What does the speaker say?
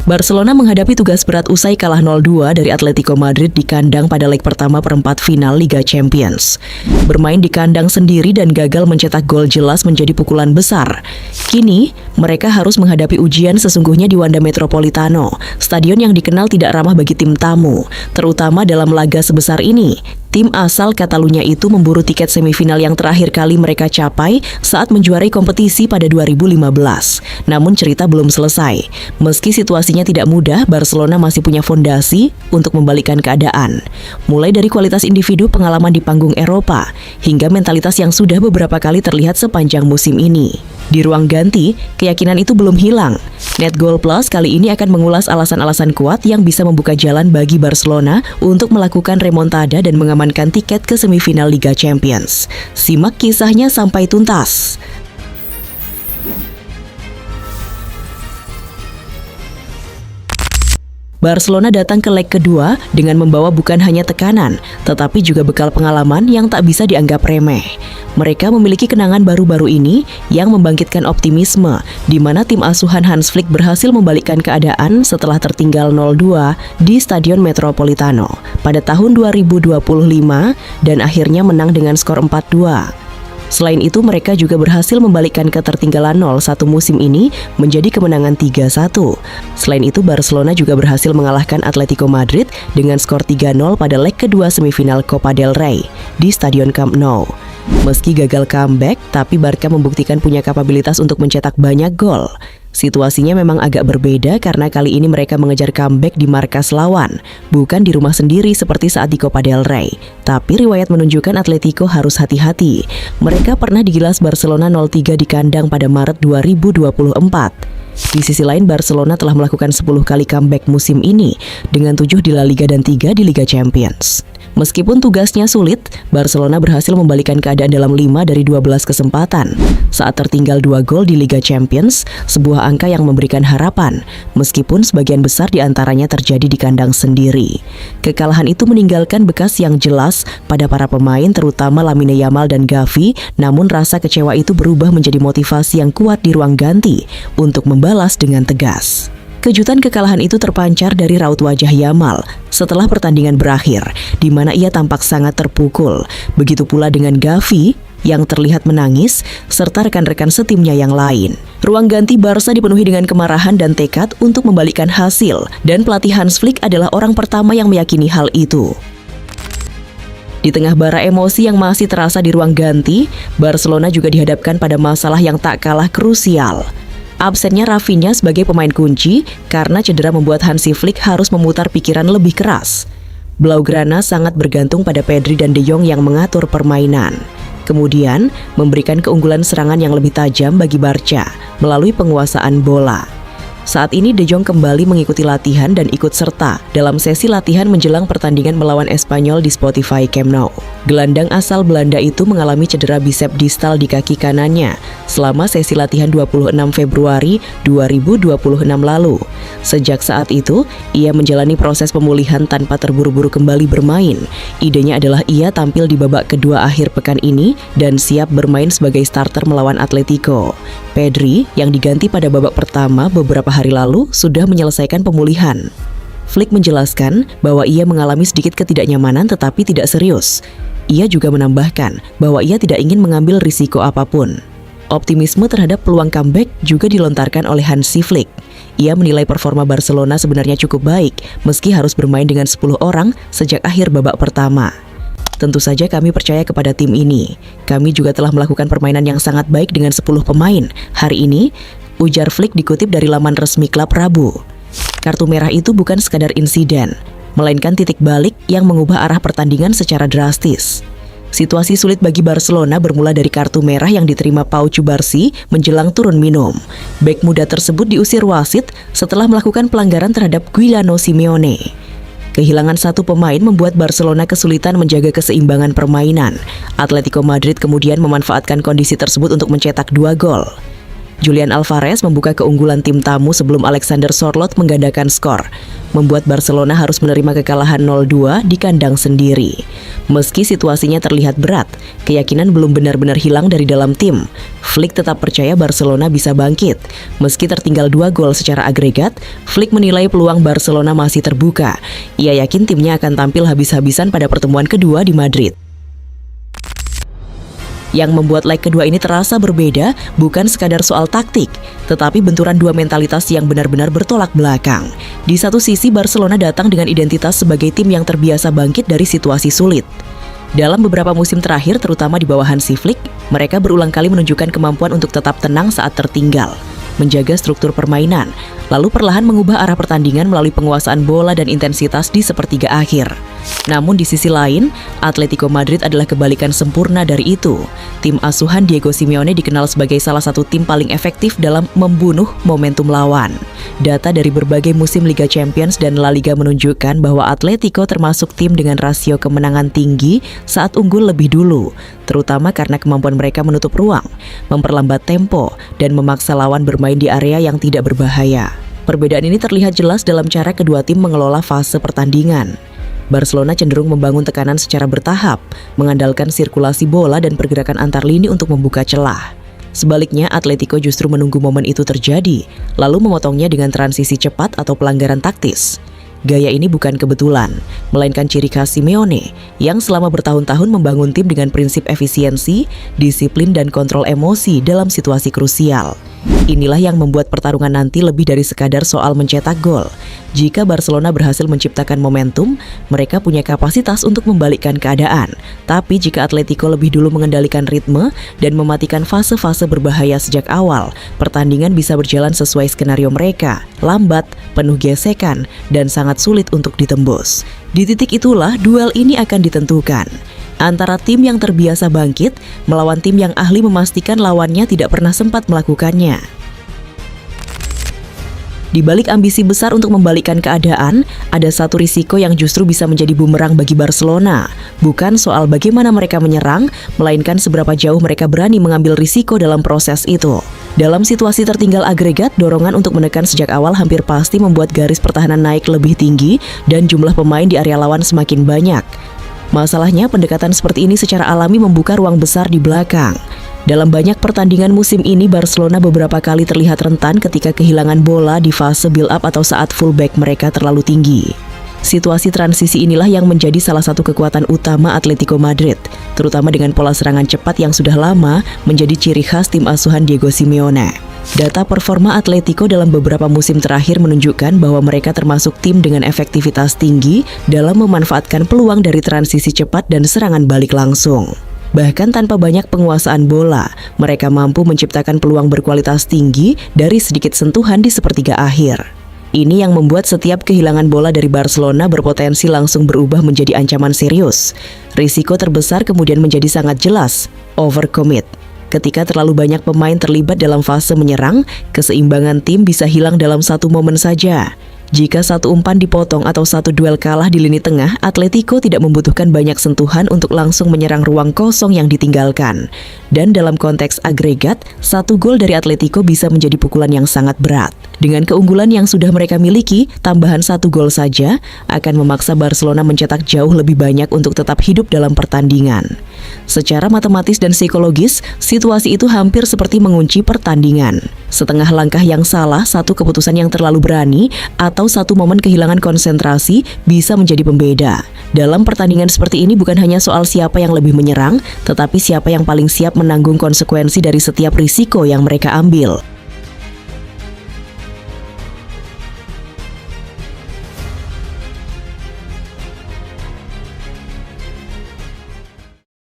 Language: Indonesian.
Barcelona menghadapi tugas berat usai kalah 0-2 dari Atletico Madrid di kandang pada leg pertama perempat final Liga Champions. Bermain di kandang sendiri dan gagal mencetak gol jelas menjadi pukulan besar. Kini, mereka harus menghadapi ujian sesungguhnya di Wanda Metropolitano, stadion yang dikenal tidak ramah bagi tim tamu, terutama dalam laga sebesar ini. Tim asal Catalunya itu memburu tiket semifinal yang terakhir kali mereka capai saat menjuarai kompetisi pada 2015. Namun cerita belum selesai. Meski situasinya tidak mudah, Barcelona masih punya fondasi untuk membalikkan keadaan. Mulai dari kualitas individu, pengalaman di panggung Eropa, hingga mentalitas yang sudah beberapa kali terlihat sepanjang musim ini. Di ruang ganti, keyakinan itu belum hilang. Net Goal Plus kali ini akan mengulas alasan-alasan kuat yang bisa membuka jalan bagi Barcelona untuk melakukan remontada dan mengamankan tiket ke semifinal Liga Champions. Simak kisahnya sampai tuntas. Barcelona datang ke leg kedua dengan membawa bukan hanya tekanan, tetapi juga bekal pengalaman yang tak bisa dianggap remeh. Mereka memiliki kenangan baru-baru ini yang membangkitkan optimisme, di mana tim asuhan Hans Flick berhasil membalikkan keadaan setelah tertinggal 0-2 di Stadion Metropolitano pada tahun 2025 dan akhirnya menang dengan skor 4-2. Selain itu, mereka juga berhasil membalikkan ketertinggalan 0-1 musim ini menjadi kemenangan 3-1. Selain itu, Barcelona juga berhasil mengalahkan Atletico Madrid dengan skor 3-0 pada leg kedua semifinal Copa del Rey di Stadion Camp Nou. Meski gagal comeback, tapi Barca membuktikan punya kapabilitas untuk mencetak banyak gol. Situasinya memang agak berbeda karena kali ini mereka mengejar comeback di markas lawan, bukan di rumah sendiri seperti saat di Copa del Rey. Tapi riwayat menunjukkan Atletico harus hati-hati. Mereka pernah digilas Barcelona 0-3 di kandang pada Maret 2024. Di sisi lain, Barcelona telah melakukan 10 kali comeback musim ini, dengan 7 di La Liga dan 3 di Liga Champions. Meskipun tugasnya sulit, Barcelona berhasil membalikkan keadaan dalam 5 dari 12 kesempatan. Saat tertinggal 2 gol di Liga Champions, sebuah angka yang memberikan harapan, meskipun sebagian besar diantaranya terjadi di kandang sendiri. Kekalahan itu meninggalkan bekas yang jelas pada para pemain, terutama Lamine Yamal dan Gavi, namun rasa kecewa itu berubah menjadi motivasi yang kuat di ruang ganti untuk membalas dengan tegas. Kejutan kekalahan itu terpancar dari raut wajah Yamal setelah pertandingan berakhir, di mana ia tampak sangat terpukul. Begitu pula dengan Gavi yang terlihat menangis, serta rekan-rekan setimnya yang lain. Ruang ganti Barca dipenuhi dengan kemarahan dan tekad untuk membalikkan hasil, dan pelatih Hans Flick adalah orang pertama yang meyakini hal itu. Di tengah bara emosi yang masih terasa di ruang ganti, Barcelona juga dihadapkan pada masalah yang tak kalah krusial. Absennya Rafinha sebagai pemain kunci karena cedera membuat Hansi Flick harus memutar pikiran lebih keras. Blaugrana sangat bergantung pada Pedri dan De Jong yang mengatur permainan. Kemudian, memberikan keunggulan serangan yang lebih tajam bagi Barca melalui penguasaan bola. Saat ini De Jong kembali mengikuti latihan dan ikut serta dalam sesi latihan menjelang pertandingan melawan Espanyol di Spotify Camp Nou. Gelandang asal Belanda itu mengalami cedera bisep distal di kaki kanannya selama sesi latihan 26 Februari 2026 lalu. Sejak saat itu, ia menjalani proses pemulihan tanpa terburu-buru kembali bermain. Idenya adalah ia tampil di babak kedua akhir pekan ini dan siap bermain sebagai starter melawan Atletico. Pedri yang diganti pada babak pertama beberapa hari lalu sudah menyelesaikan pemulihan. Flick menjelaskan bahwa ia mengalami sedikit ketidaknyamanan tetapi tidak serius. Ia juga menambahkan bahwa ia tidak ingin mengambil risiko apapun. Optimisme terhadap peluang comeback juga dilontarkan oleh Hansi Flick. Ia menilai performa Barcelona sebenarnya cukup baik meski harus bermain dengan 10 orang sejak akhir babak pertama. Tentu saja kami percaya kepada tim ini. Kami juga telah melakukan permainan yang sangat baik dengan 10 pemain. Hari ini, ujar Flick dikutip dari laman resmi klub Rabu. Kartu merah itu bukan sekadar insiden, melainkan titik balik yang mengubah arah pertandingan secara drastis. Situasi sulit bagi Barcelona bermula dari kartu merah yang diterima Pau Cubarsí menjelang turun minum. Bek muda tersebut diusir wasit setelah melakukan pelanggaran terhadap Giuliano Simeone. Kehilangan satu pemain membuat Barcelona kesulitan menjaga keseimbangan permainan. Atletico Madrid kemudian memanfaatkan kondisi tersebut untuk mencetak 2 gol. Julian Alvarez membuka keunggulan tim tamu sebelum Alexander Sorloth menggandakan skor, membuat Barcelona harus menerima kekalahan 0-2 di kandang sendiri. Meski situasinya terlihat berat, keyakinan belum benar-benar hilang dari dalam tim. Flick tetap percaya Barcelona bisa bangkit. Meski tertinggal 2 gol secara agregat, Flick menilai peluang Barcelona masih terbuka. Ia yakin timnya akan tampil habis-habisan pada pertemuan kedua di Madrid. Yang membuat leg kedua ini terasa berbeda bukan sekadar soal taktik, tetapi benturan dua mentalitas yang benar-benar bertolak belakang. Di satu sisi, Barcelona datang dengan identitas sebagai tim yang terbiasa bangkit dari situasi sulit. Dalam beberapa musim terakhir, terutama di bawah Hansi Flick, mereka berulang kali menunjukkan kemampuan untuk tetap tenang saat tertinggal, menjaga struktur permainan, lalu perlahan mengubah arah pertandingan melalui penguasaan bola dan intensitas di sepertiga akhir. Namun di sisi lain, Atletico Madrid adalah kebalikan sempurna dari itu. Tim asuhan Diego Simeone dikenal sebagai salah satu tim paling efektif dalam membunuh momentum lawan. Data dari berbagai musim Liga Champions dan La Liga menunjukkan bahwa Atletico termasuk tim dengan rasio kemenangan tinggi saat unggul lebih dulu, terutama karena kemampuan mereka menutup ruang, memperlambat tempo, dan memaksa lawan bermain di area yang tidak berbahaya. Perbedaan ini terlihat jelas dalam cara kedua tim mengelola fase pertandingan. Barcelona cenderung membangun tekanan secara bertahap, mengandalkan sirkulasi bola dan pergerakan antar lini untuk membuka celah. Sebaliknya, Atletico justru menunggu momen itu terjadi, lalu memotongnya dengan transisi cepat atau pelanggaran taktis. Gaya ini bukan kebetulan, melainkan ciri khas Simeone yang selama bertahun-tahun membangun tim dengan prinsip efisiensi, disiplin, dan kontrol emosi dalam situasi krusial. Inilah yang membuat pertarungan nanti lebih dari sekadar soal mencetak gol. Jika Barcelona berhasil menciptakan momentum, mereka punya kapasitas untuk membalikkan keadaan. Tapi jika Atletico lebih dulu mengendalikan ritme dan mematikan fase-fase berbahaya sejak awal, pertandingan bisa berjalan sesuai skenario mereka, lambat, penuh gesekan, dan sangat sulit untuk ditembus. Di titik itulah duel ini akan ditentukan antara tim yang terbiasa bangkit melawan tim yang ahli memastikan lawannya tidak pernah sempat melakukannya. Di balik ambisi besar untuk membalikkan keadaan, ada satu risiko yang justru bisa menjadi bumerang bagi Barcelona. Bukan soal bagaimana mereka menyerang, melainkan seberapa jauh mereka berani mengambil risiko dalam proses itu. Dalam situasi tertinggal agregat, dorongan untuk menekan sejak awal hampir pasti membuat garis pertahanan naik lebih tinggi dan jumlah pemain di area lawan semakin banyak. Masalahnya, pendekatan seperti ini secara alami membuka ruang besar di belakang. Dalam banyak pertandingan musim ini, Barcelona beberapa kali terlihat rentan ketika kehilangan bola di fase build-up atau saat fullback mereka terlalu tinggi. Situasi transisi inilah yang menjadi salah satu kekuatan utama Atletico Madrid, terutama dengan pola serangan cepat yang sudah lama menjadi ciri khas tim asuhan Diego Simeone. Data performa Atletico dalam beberapa musim terakhir menunjukkan bahwa mereka termasuk tim dengan efektivitas tinggi dalam memanfaatkan peluang dari transisi cepat dan serangan balik langsung. Bahkan tanpa banyak penguasaan bola, mereka mampu menciptakan peluang berkualitas tinggi dari sedikit sentuhan di sepertiga akhir. Ini yang membuat setiap kehilangan bola dari Barcelona berpotensi langsung berubah menjadi ancaman serius. Risiko terbesar kemudian menjadi sangat jelas, overcommit. Ketika terlalu banyak pemain terlibat dalam fase menyerang, keseimbangan tim bisa hilang dalam satu momen saja. Jika satu umpan dipotong atau satu duel kalah di lini tengah, Atletico tidak membutuhkan banyak sentuhan untuk langsung menyerang ruang kosong yang ditinggalkan. Dan dalam konteks agregat, satu gol dari Atletico bisa menjadi pukulan yang sangat berat. Dengan keunggulan yang sudah mereka miliki, tambahan satu gol saja akan memaksa Barcelona mencetak jauh lebih banyak untuk tetap hidup dalam pertandingan. Secara matematis dan psikologis, situasi itu hampir seperti mengunci pertandingan. Setengah langkah yang salah, satu keputusan yang terlalu berani, atau satu momen kehilangan konsentrasi bisa menjadi pembeda. Dalam pertandingan seperti ini bukan hanya soal siapa yang lebih menyerang, tetapi siapa yang paling siap menanggung konsekuensi dari setiap risiko yang mereka ambil.